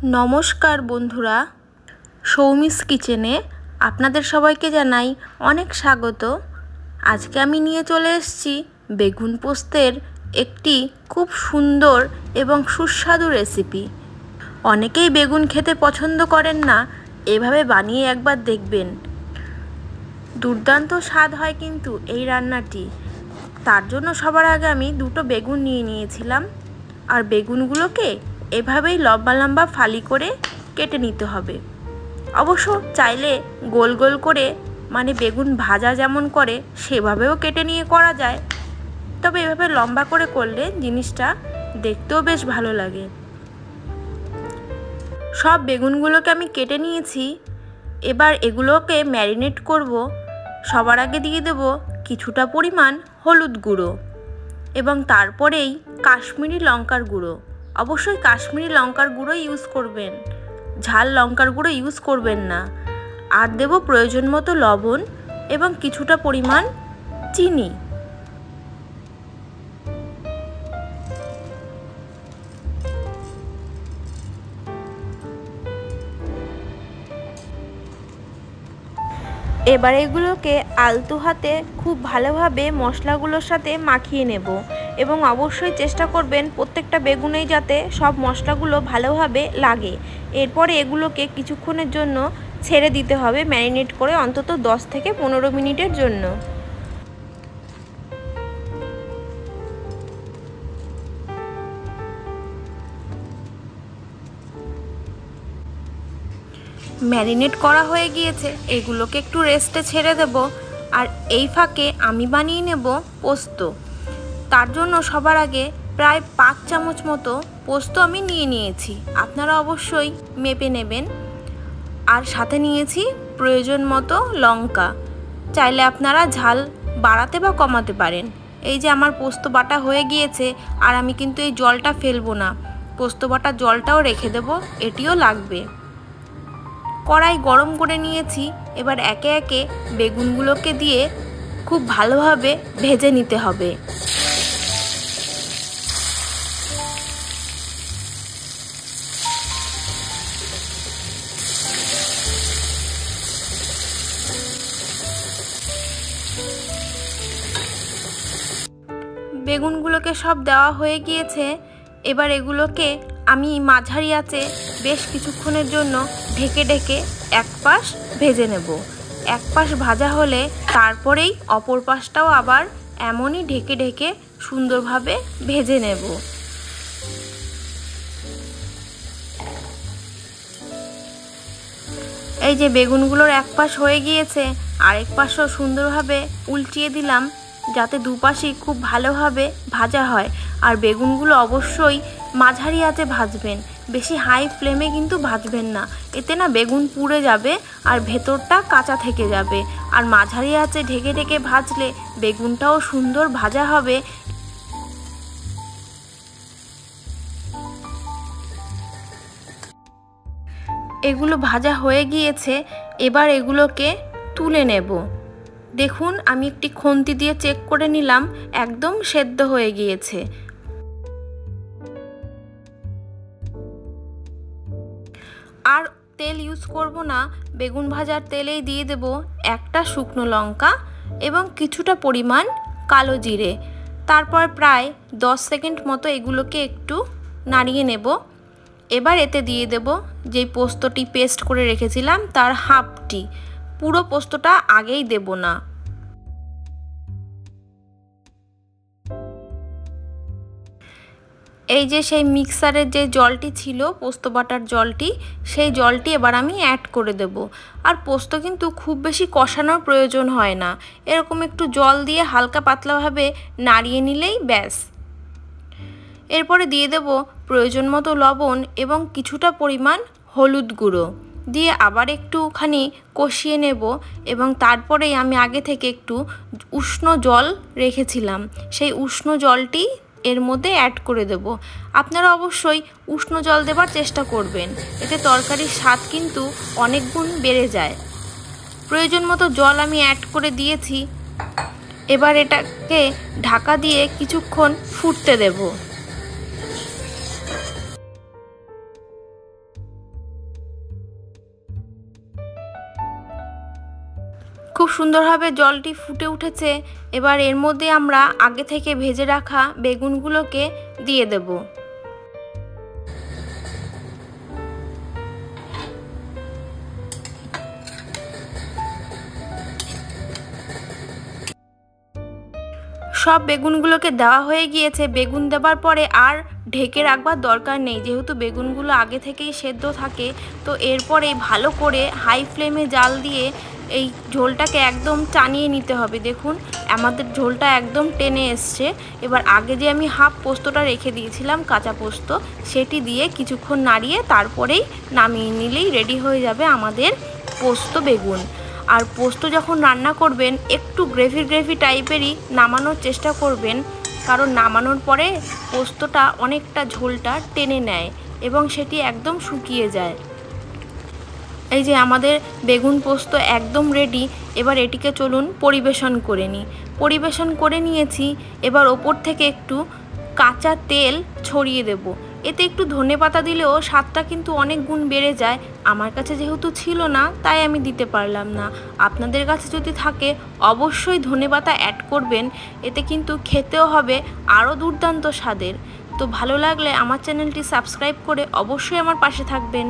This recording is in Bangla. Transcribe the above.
নমস্কার বন্ধুরা, সৌমিস কিচেনে আপনাদের সবাইকে জানাই অনেক স্বাগত। আজকে আমি নিয়ে চলে এসেছি বেগুন পোস্তের একটি খুব সুন্দর এবং সুস্বাদু রেসিপি। অনেকেই বেগুন খেতে পছন্দ করেন না, এভাবে বানিয়ে একবার দেখবেন, দুর্দান্ত স্বাদ হয় কিন্তু এই রান্নাটি। তার জন্য সবার আগে আমি দুটো বেগুন নিয়ে নিয়েছিলাম, আর বেগুনগুলোকে এভাবেই লম্বা লম্বা ফালি করে কেটে নিতে হবে। অবশ্য চাইলে গোল গোল করে, মানে বেগুন ভাজা যেমন করে সেভাবেও কেটে নিয়ে করা যায়, তবে এভাবে লম্বা করে করলে জিনিসটা দেখতেও বেশ ভালো লাগে। সব বেগুনগুলোকে আমি কেটে নিয়েছি। এবার এগুলোকে ম্যারিনেট করব। সবার আগে দিয়ে দেব কিছুটা পরিমাণ হলুদ গুঁড়ো এবং তারপরেই কাশ্মীরি লঙ্কার গুঁড়ো। অবশ্যই কাশ্মীরি লঙ্কার গুঁড়ো ইউজ করবেন, ঝাল লঙ্কার গুঁড়ো ইউজ করবেন না। আর দেব প্রয়োজন মতো লবণ এবং কিছুটা পরিমাণ চিনি। এবার এগুলোকে আলতো হাতে খুব ভালোভাবে মশলাগুলোর সাথে মাখিয়ে নেব এবং অবশ্যই চেষ্টা করবেন প্রত্যেকটা বেগুনেই যাতে সব মশলাগুলো ভালোভাবে লাগে। এরপরে এগুলোকে কিছুক্ষণের জন্য ছেড়ে দিতে হবে ম্যারিনেট করে, অন্তত 10 থেকে 15 মিনিটের জন্য। ম্যারিনেট করা হয়ে গিয়েছে, এগুলোকে একটু রেস্টে ছেড়ে দেব। আর এই ফাঁকে আমি বানিয়ে নেব পোস্ত। তার জন্য সবার আগে প্রায় 5 চামচ মতো পোস্ত আমি নিয়ে নিয়েছি। আপনারা অবশ্যই মেপে নেবেন। আর সাথে নিয়েছি প্রয়োজন মতো লঙ্কা। চাইলে আপনারা ঝাল বাড়াতে বা কমাতে পারেন। এই যে আমার পোস্ত বাটা হয়ে গিয়েছে, আর আমি কিন্তু এই জলটা ফেলবো না, পোস্ত বাটার জলটাও রেখে দেব, এটিও লাগবে। কড়াই গরম করে নিয়েছি। এবার একে একে বেগুনগুলোকে দিয়ে খুব ভালোভাবে ভেজে নিতে হবে। বেগুনগুলোকে সব দেওয়া হয়ে গিয়েছে। এবার এগুলোকে আমি মাঝারি আঁচে বেশ কিছুক্ষণের জন্য ঢেকে ঢেকে এক পাশ ভেজে নেব। এক পাশ ভাজা হলে তারপরেই অপর পাশটাও আবার এমনই ঢেকে ঢেকে সুন্দরভাবে ভেজে নেব। এই যে বেগুনগুলোর এক পাশ হয়ে গিয়েছে, আরেক পাশও সুন্দরভাবে উল্টিয়ে দিলাম, যাতে দুপাশেই খুব ভালোভাবে ভাজা হয়। আর বেগুনগুলো অবশ্যই মাঝারি আঁচে ভাজবেন, বেশি হাই ফ্লেমে কিন্তু ভাজবেন না, এতে না বেগুন পুড়ে যাবে আর ভেতরটা কাঁচা থেকে যাবে। আর মাঝারি আঁচে ঢেকে ঢেকে ভাজলে বেগুনটাও সুন্দর ভাজা হবে। এগুলো ভাজা হয়ে গিয়েছে, এবার এগুলোকে তুলে নেব। দেখুন, আমি একটি খুন্তি দিয়ে চেক করে নিলাম, একদম সেদ্ধ হয়ে গিয়েছে। আর তেল ইউজ করব না, বেগুন ভাজার তেলেই দিয়ে দেব একটা শুকনো লঙ্কা এবং কিছুটা পরিমাণ কালো জিরে। তারপর প্রায় 10 সেকেন্ড মতো এগুলোকে একটু নাড়িয়ে নেব। এবার এতে দিয়ে দেব যেই পোস্তটি পেস্ট করে রেখেছিলাম তার হাফটি, পুরো পোস্তটা আগেই দেব না। এই যে সেই মিক্সারের যে জলটি ছিল, পোস্ত বাটার জলটি, সেই জলটি এবার আমি অ্যাড করে দেব। আর পোস্ত কিন্তু খুব বেশি কষানোর প্রয়োজন হয় না, এরকম একটু জল দিয়ে হালকা পাতলাভাবে নাড়িয়ে নিলেই ব্যাস। এরপরে দিয়ে দেব প্রয়োজন মতো লবণ এবং কিছুটা পরিমাণ হলুদ গুঁড়ো দিয়ে আবার একটুখানি কষিয়ে নেব। এবং তারপরেই আমি আগে থেকে একটু উষ্ণ জল রেখেছিলাম, সেই উষ্ণ জলটি এর মধ্যে অ্যাড করে দেব। আপনারা অবশ্যই উষ্ণ জল দেবার চেষ্টা করবেন, এতে তরকারির স্বাদ কিন্তু অনেক গুণ বেড়ে যায়। প্রয়োজন মতো জল আমি অ্যাড করে দিয়েছি। এবার এটাকে ঢাকা দিয়ে কিছুক্ষণ ফুটতে দেব। খুব সুন্দরভাবে জলটি ফুটে উঠেছে। এবার এর মধ্যে আমরা আগে থেকে ভেজে রাখা বেগুনগুলোকে দিয়ে দেব। সব বেগুনগুলোকে দেওয়া হয়ে গিয়েছে। বেগুন দেওয়ার পরে আর ঢেকে রাখবার দরকার নেই, যেহেতু বেগুনগুলো আগে থেকেই সেদ্ধ থাকে। তো এরপরে ভালো করে হাই ফ্লেমে জাল দিয়ে এই ঝোলটাকে একদম টানিয়ে নিতে হবে। দেখুন আমাদের ঝোলটা একদম টেনে এসছে। এবার আগে যে আমি হাফ পোস্তটা রেখে দিয়েছিলাম কাঁচা পোস্ত, সেটি দিয়ে কিছুক্ষণ নাড়িয়ে তারপরেই নামিয়ে নিলেই রেডি হয়ে যাবে আমাদের পোস্ত বেগুন। আর পোস্ত যখন রান্না করবেন একটু গ্রেভি টাইপেরই নামানোর চেষ্টা করবেন, কারণ নামানোর পরে পোস্তটা অনেকটা ঝোলটা টেনে নেয় এবং সেটি একদম শুকিয়ে যায়। এই যে আমাদের বেগুন পোস্ত একদম রেডি। এবার এটিকে চলুন পরিবেশন করে নিই। পরিবেশন করে নিয়েছি। এবার ওপর থেকে একটু কাঁচা তেল ছড়িয়ে দেব। এতে একটু ধনেপাতা দিলেও স্বাদটা কিন্তু অনেক গুণ বেড়ে যায়। আমার কাছে যেহেতু ছিল না তাই আমি দিতে পারলাম না। আপনাদের কাছে যদি থাকে অবশ্যই ধনেপাতা অ্যাড করবেন, এতে কিন্তু খেতেও হবে আরও দুর্দান্ত স্বাদের। তো ভালো লাগলে আমার চ্যানেলটি সাবস্ক্রাইব করে অবশ্যই আমার পাশে থাকবেন।